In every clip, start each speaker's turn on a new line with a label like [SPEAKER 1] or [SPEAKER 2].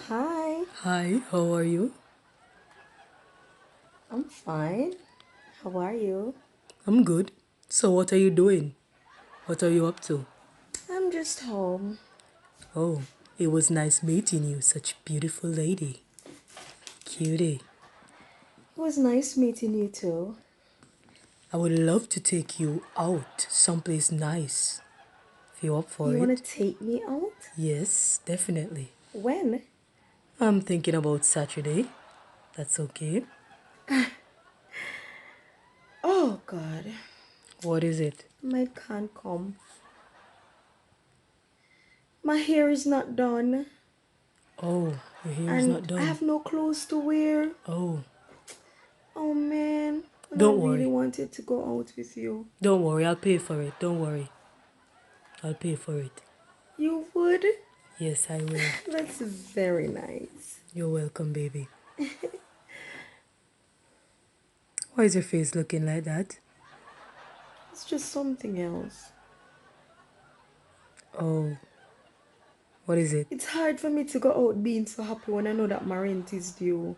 [SPEAKER 1] Hi,
[SPEAKER 2] Hi, how are you?
[SPEAKER 1] I'm fine. How are you?
[SPEAKER 2] I'm good. So, what are you doing? What are you up to?
[SPEAKER 1] I'm just home.
[SPEAKER 2] Oh, it was nice meeting you, such beautiful lady. Cutie.
[SPEAKER 1] It was nice meeting you too.
[SPEAKER 2] I would love to take you out someplace nice. If you're up for
[SPEAKER 1] You want to
[SPEAKER 2] it?
[SPEAKER 1] take me out?
[SPEAKER 2] Yes, definitely.
[SPEAKER 1] When?
[SPEAKER 2] I'm thinking about Saturday. That's okay.
[SPEAKER 1] Oh God,
[SPEAKER 2] What is it?
[SPEAKER 1] might can't come. My hair is not done,
[SPEAKER 2] Oh, your hair is not
[SPEAKER 1] and I
[SPEAKER 2] done.
[SPEAKER 1] have no clothes to wear.
[SPEAKER 2] Oh,
[SPEAKER 1] Oh man, and I
[SPEAKER 2] don't
[SPEAKER 1] really
[SPEAKER 2] worry.
[SPEAKER 1] wanted to go out with you.
[SPEAKER 2] Don't worry, I'll pay for it. Don't worry. I'll pay for it.
[SPEAKER 1] You would?
[SPEAKER 2] Yes, I will.
[SPEAKER 1] That's very nice.
[SPEAKER 2] You're welcome, baby. Why is your face looking like that?
[SPEAKER 1] It's just something else.
[SPEAKER 2] Oh, what is it?
[SPEAKER 1] It's hard for me to go out being so happy when I know that my rent is due.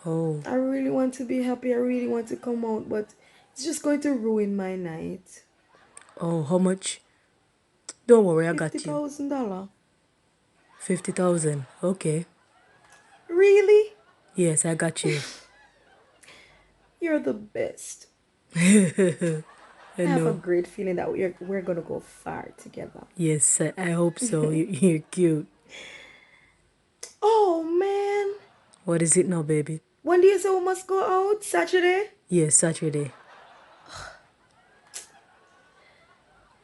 [SPEAKER 2] Oh,
[SPEAKER 1] I really want to be happy. I really want to come out, but it's just going to ruin my night.
[SPEAKER 2] oh, how much? Don't worry, I got you.
[SPEAKER 1] $50,000.
[SPEAKER 2] 50,000. Okay.
[SPEAKER 1] Really?
[SPEAKER 2] Yes, I got you.
[SPEAKER 1] You're the best.
[SPEAKER 2] I
[SPEAKER 1] I have a
[SPEAKER 2] know.
[SPEAKER 1] great feeling that we're gonna go far together.
[SPEAKER 2] Yes, I hope so. You're cute.
[SPEAKER 1] Oh man.
[SPEAKER 2] What is it now, baby?
[SPEAKER 1] When do you say we must go out? Saturday?
[SPEAKER 2] Yes, Saturday.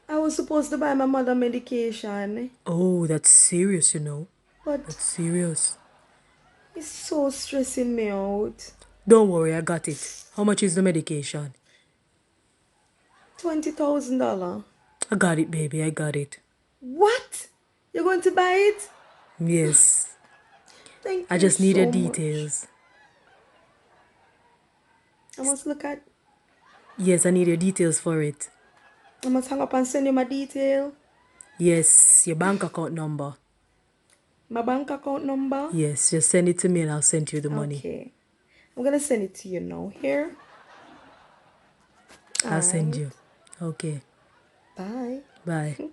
[SPEAKER 1] I was supposed to buy my mother medication,
[SPEAKER 2] Oh, that's serious, you know.
[SPEAKER 1] but
[SPEAKER 2] That's serious.
[SPEAKER 1] it's so stressing me out.
[SPEAKER 2] Don't worry, I got it. How much is the medication?
[SPEAKER 1] $20,000.
[SPEAKER 2] I got it, baby. I got it.
[SPEAKER 1] What? You're going to buy it?
[SPEAKER 2] Yes.
[SPEAKER 1] Thank
[SPEAKER 2] I
[SPEAKER 1] you
[SPEAKER 2] just need your
[SPEAKER 1] so much.
[SPEAKER 2] details.
[SPEAKER 1] I must look at
[SPEAKER 2] Yes, I need your details for it.
[SPEAKER 1] I must hang up and send you my detail.
[SPEAKER 2] Yes, your bank account number.
[SPEAKER 1] My bank account number.
[SPEAKER 2] Yes, just send it to me and I'll send you the money.
[SPEAKER 1] Okay. I'm gonna send it to you now. Here.
[SPEAKER 2] I'll send
[SPEAKER 1] Alright.
[SPEAKER 2] you. Okay.
[SPEAKER 1] Bye.
[SPEAKER 2] Bye.